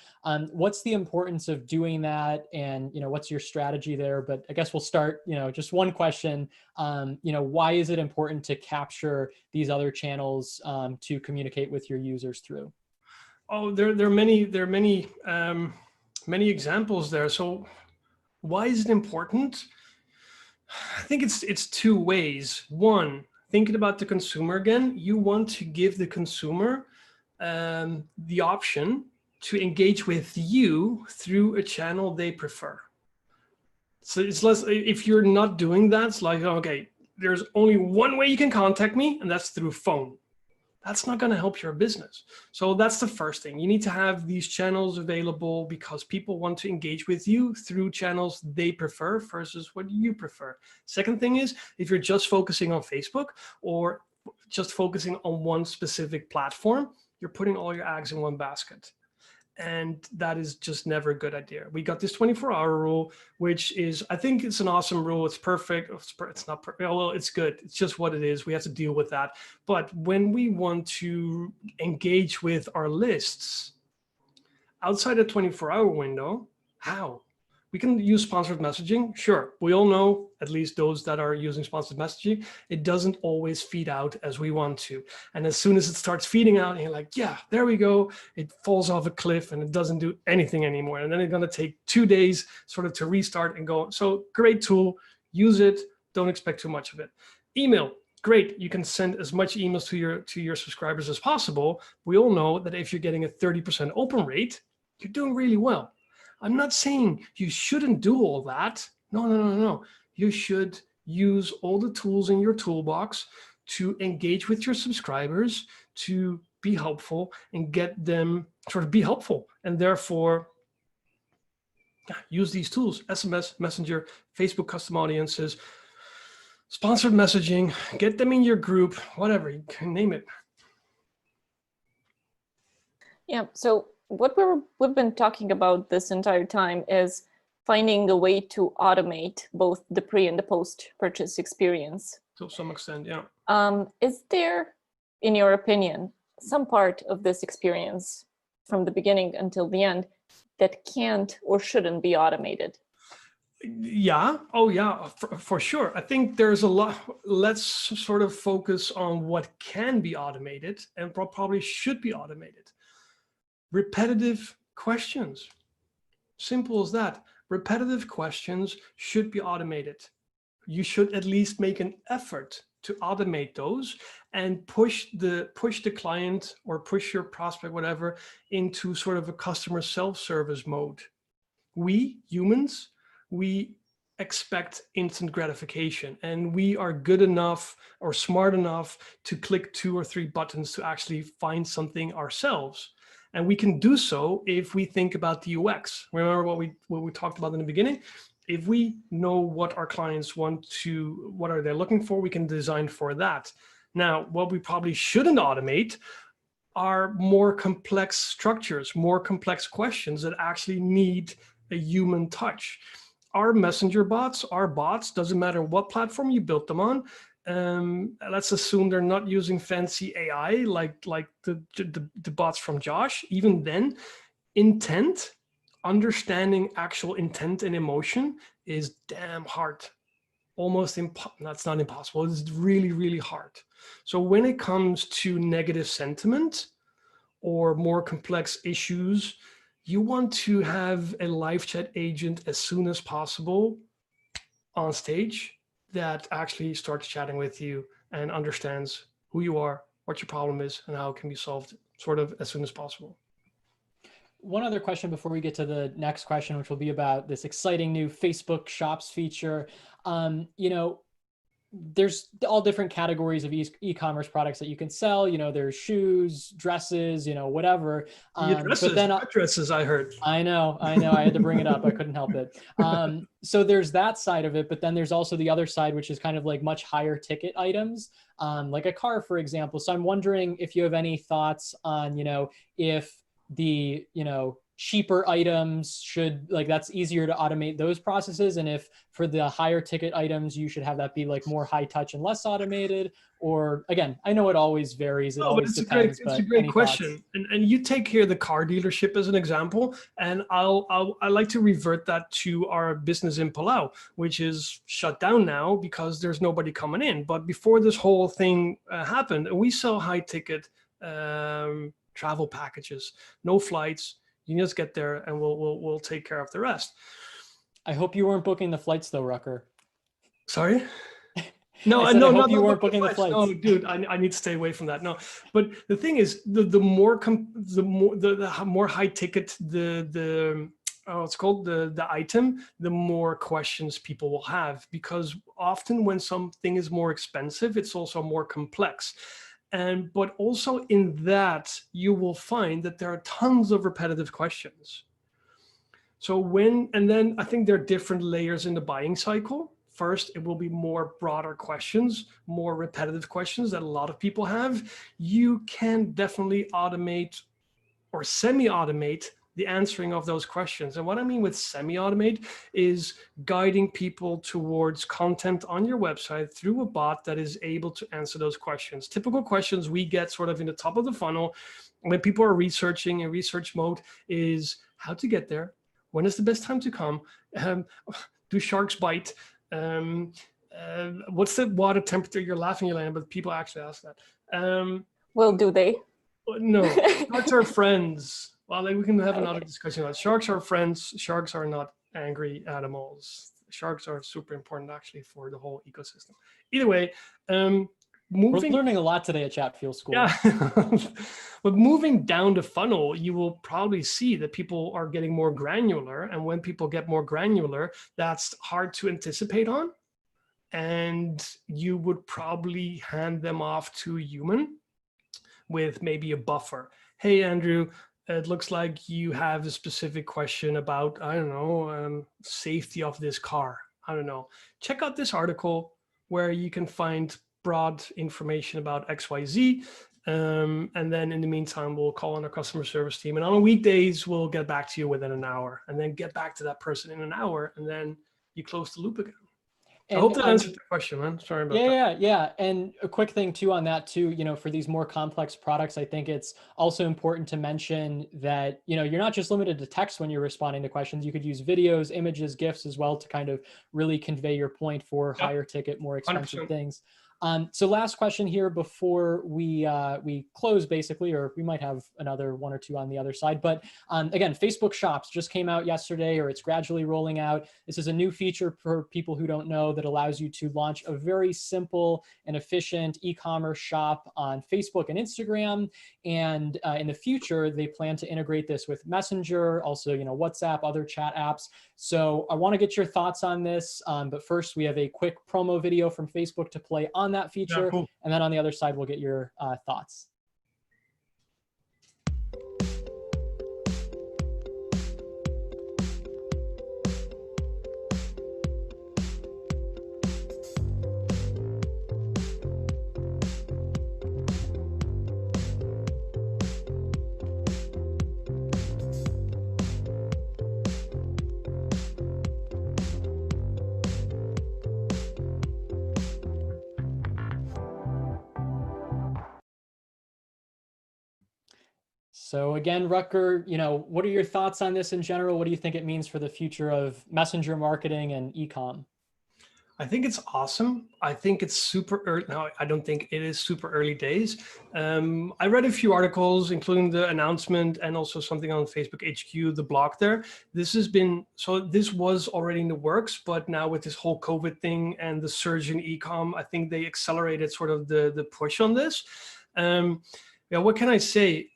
What's the importance of doing that, and what's your strategy there? But I guess we'll start, just one question. Why is it important to capture these other channels to communicate with your users through? Oh, there are many examples there. So why is it important? I think it's two ways. One, thinking about the consumer again, you want to give the consumer the option to engage with you through a channel they prefer. So it's less, if you're not doing that, it's like, okay, there's only one way you can contact me, and that's through phone. That's not going to help your business. So that's the first thing. You need to have these channels available because people want to engage with you through channels they prefer versus what you prefer. Second thing is, if you're just focusing on Facebook or just focusing on one specific platform, you're putting all your eggs in one basket. And that is just never a good idea. We got this 24-hour rule, which is, I think it's an awesome rule. It's perfect. It's not perfect. Well, it's good. It's just what it is. We have to deal with that. But when we want to engage with our lists outside a 24-hour window, how? We can use sponsored messaging. Sure, we all know, at least those that are using sponsored messaging, it doesn't always feed out as we want to. And as soon as it starts feeding out, and you're like, yeah, there we go, it falls off a cliff and it doesn't do anything anymore. And then it's gonna take 2 days sort of to restart and go. So great tool, use it, don't expect too much of it. Email, great, you can send as much emails to your subscribers as possible. We all know that if you're getting a 30% open rate, you're doing really well. I'm not saying you shouldn't do all that. No. You should use all the tools in your toolbox to engage with your subscribers, to be helpful and get them sort of be helpful. And therefore, use these tools, SMS, Messenger, Facebook custom audiences, sponsored messaging, get them in your group, whatever, you can name it. Yeah, so what we've been talking about this entire time is finding a way to automate both the pre and the post-purchase experience. To some extent, yeah. Is there, in your opinion, some part of this experience from the beginning until the end that can't or shouldn't be automated? Yeah. Oh, yeah, for sure. I think there's a lot. Let's sort of focus on what can be automated and probably should be automated. Repetitive questions. Simple as that. Repetitive questions should be automated. You should at least make an effort to automate those and push the client or push your prospect, whatever, into sort of a customer self-service mode. We humans, we expect instant gratification, and we are good enough or smart enough to click 2 or 3 buttons to actually find something ourselves. And we can do so if we think about the UX. Remember what we talked about in the beginning? If we know what our clients want to, what are they looking for, we can design for that. Now, what we probably shouldn't automate are more complex structures, more complex questions that actually need a human touch. Our messenger bots, our bots, doesn't matter what platform you built them on. Let's assume they're not using fancy AI like the bots from Josh. Even then, intent, understanding actual intent and emotion is damn hard. Almost that's not impossible. It's really, really hard. So when it comes to negative sentiment or more complex issues, you want to have a live chat agent as soon as possible on stage that actually starts chatting with you and understands who you are, what your problem is, and how it can be solved sort of as soon as possible. One other question before we get to the next question, which will be about this exciting new Facebook Shops feature. there's all different categories of e-commerce products that you can sell. You know, there's shoes, dresses, you know, whatever. Dresses, I heard. I know. I had to bring it up. I couldn't help it. So there's that side of it, but then there's also the other side, which is kind of like much higher ticket items, like a car, for example. So I'm wondering if you have any thoughts on, you know, if the, you know, cheaper items should, like, that's easier to automate those processes, and if for the higher ticket items you should have that be like more high touch and less automated, or again, I know it always varies, it always depends. It's a great question. And you take here the car dealership as an example, and I like to revert that to our business in Palau, which is shut down now because there's nobody coming in. But before this whole thing happened, we sell high ticket travel packages, no flights. You just get there and we'll take care of the rest. I hope you weren't booking the flights though, Rutger. Sorry? No, I hope you weren't booking the flights. No, dude, I need to stay away from that. No, but the thing is, the more high ticket the item, the more questions people will have, because often when something is more expensive, it's also more complex. But also in that, you will find that there are tons of repetitive questions. So then I think there are different layers in the buying cycle. First, it will be more broader questions, more repetitive questions that a lot of people have. You can definitely automate or semi-automate the answering of those questions. And what I mean with semi-automate is guiding people towards content on your website through a bot that is able to answer those questions. Typical questions we get sort of in the top of the funnel when people are researching in research mode is how to get there, when is the best time to come, do sharks bite, what's the water temperature? You're laughing, Jelena, but people actually ask that. Well, do they? No, sharks are friends. Well, we can have another discussion about sharks are friends. Sharks are not angry animals. Sharks are super important actually for the whole ecosystem. Either way, we're learning a lot today at Chatfuel School. Yeah, but moving down the funnel, you will probably see that people are getting more granular. And when people get more granular, that's hard to anticipate on. And you would probably hand them off to a human with maybe a buffer. Hey, Andrew, it looks like you have a specific question about, I don't know, safety of this car. I don't know. Check out this article where you can find broad information about XYZ. And then in the meantime, we'll call on our customer service team. And on weekdays, we'll get back to you within an hour, and then get back to that person in an hour. And then you close the loop again. I hope that answered the question, man. Sorry about that. Yeah. And a quick thing too on that too, you know, for these more complex products, I think it's also important to mention that, you know, you're not just limited to text when you're responding to questions. You could use videos, images, GIFs as well to kind of really convey your point for higher ticket, more expensive 100%. things. So last question here before we close basically, or we might have another one or two on the other side. But again, Facebook Shops just came out yesterday, or it's gradually rolling out. This is a new feature for people who don't know that allows you to launch a very simple and efficient e-commerce shop on Facebook and Instagram. And in the future, they plan to integrate this with Messenger, also, you know, WhatsApp, other chat apps. So I want to get your thoughts on this. But first, we have a quick promo video from Facebook to play on that feature. Yeah, cool. And then on the other side, we'll get your thoughts. So again, Rutger, you know, what are your thoughts on this in general? What do you think it means for the future of messenger marketing and e-com? I think it's awesome. I think it's super early. No, I don't think it is super early days. I read a few articles, including the announcement and also something on Facebook HQ, the blog there. This was already in the works, but now with this whole COVID thing and the surge in e-com, I think they accelerated sort of the push on this. Yeah, what can I say?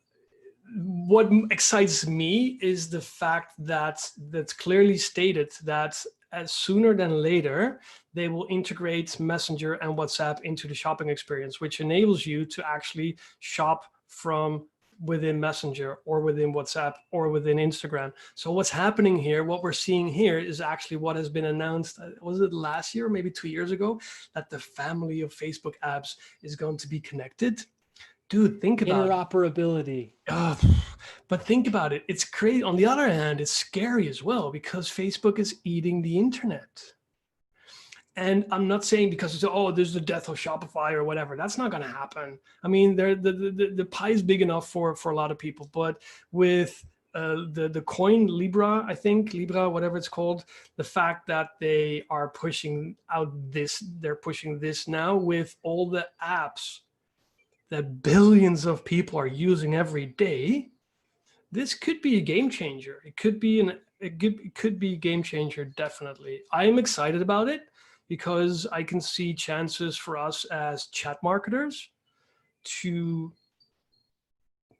What excites me is the fact that that's clearly stated that as sooner than later, they will integrate Messenger and WhatsApp into the shopping experience, which enables you to actually shop from within Messenger or within WhatsApp or within Instagram. So what's happening here, what we're seeing here is actually what has been announced, was it last year, maybe 2 years ago, that the family of Facebook apps is going to be connected. Dude, think about interoperability. But think about it. It's crazy. On the other hand, it's scary as well because Facebook is eating the internet. And I'm not saying because it's, oh, there's the death of Shopify or whatever. That's not going to happen. I mean, the pie is big enough for a lot of people. But with the coin Libra, I think, Libra, whatever it's called, the fact that they are pushing out this, they're pushing this now with all the apps that billions of people are using every day, this could be a game changer. It could be it could be a game changer, definitely. I am excited about it because I can see chances for us as chat marketers to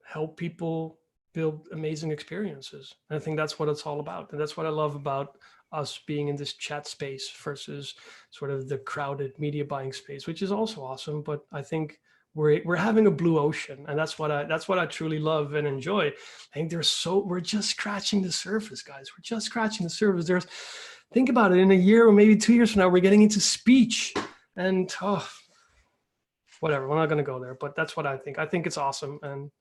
help people build amazing experiences. And I think that's what it's all about. And that's what I love about us being in this chat space versus sort of the crowded media buying space, which is also awesome. But I think we're having a blue ocean, and that's what I truly love and enjoy. I think we're just scratching the surface, guys. We're just scratching the surface. Think about it, in a year or maybe 2 years from now, we're getting into speech and whatever. We're not going to go there, but that's what I think. I think it's awesome and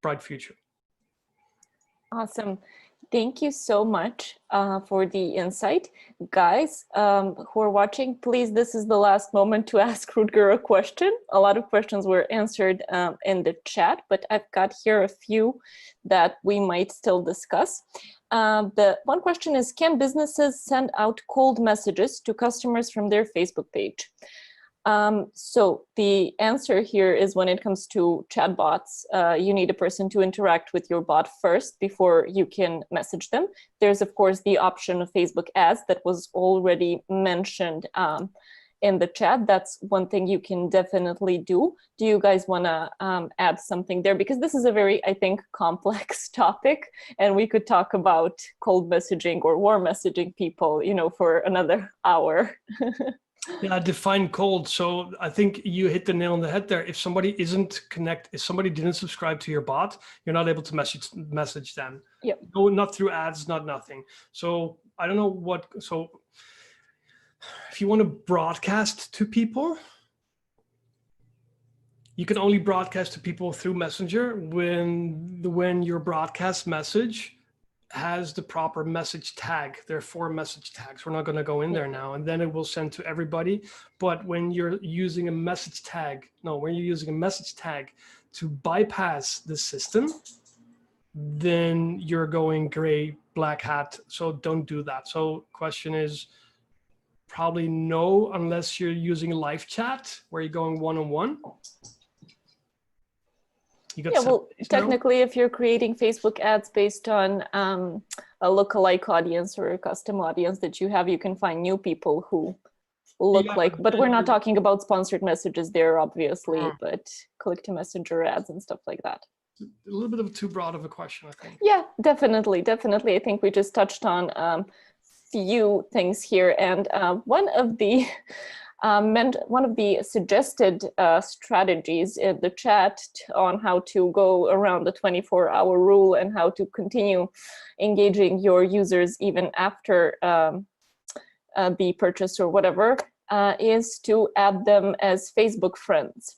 bright future. Awesome. Thank you so much for the insight. Guys who are watching, please, this is the last moment to ask Rutger a question. A lot of questions were answered in the chat, but I've got here a few that we might still discuss. The one question is, can businesses send out cold messages to customers from their Facebook page? So the answer here is, when it comes to chatbots, you need a person to interact with your bot first before you can message them. There's, of course, the option of Facebook ads that was already mentioned in the chat. That's one thing you can definitely do. Do you guys want to add something there? Because this is a very, I think, complex topic, and we could talk about cold messaging or warm messaging people, for another hour. Yeah, define cold. So I think you hit the nail on the head there. If somebody if somebody didn't subscribe to your bot, you're not able to message them. Yep. No, not through ads, not nothing. So I don't know so if you want to broadcast to people, you can only broadcast to people through Messenger when your broadcast message has the proper message tag. There are 4 message tags. We're not going to go in there now. And then it will send to everybody. But when you're using a message tag, to bypass the system, then you're going gray, black hat. So don't do that. So question is probably no, unless you're using live chat where you're going one-on-one. Yeah, well, technically, if you're creating Facebook ads based on a lookalike audience or a custom audience that you have, you can find new people who look like, but we're not talking about sponsored messages there, obviously, but click to messenger ads and stuff like that. A little bit of too broad of a question, I think. Yeah, definitely. I think we just touched on few things here. And one of the suggested strategies in the chat on how to go around the 24-hour rule and how to continue engaging your users even after the purchase or whatever is to add them as Facebook friends.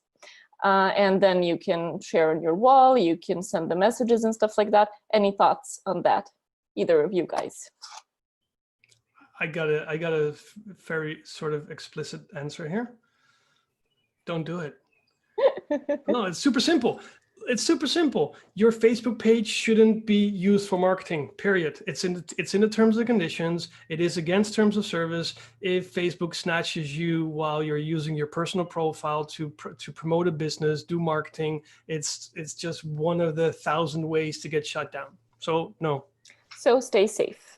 And then you can share on your wall, you can send the messages and stuff like that. Any thoughts on that, either of you guys? I got a very sort of explicit answer here. Don't do it. No, it's super simple. It's super simple. Your Facebook page shouldn't be used for marketing, period. It's in the terms and conditions. It is against terms of service. If Facebook snatches you while you're using your personal profile to promote a business, do marketing, it's just one of the 1,000 ways to get shut down. So no. So stay safe.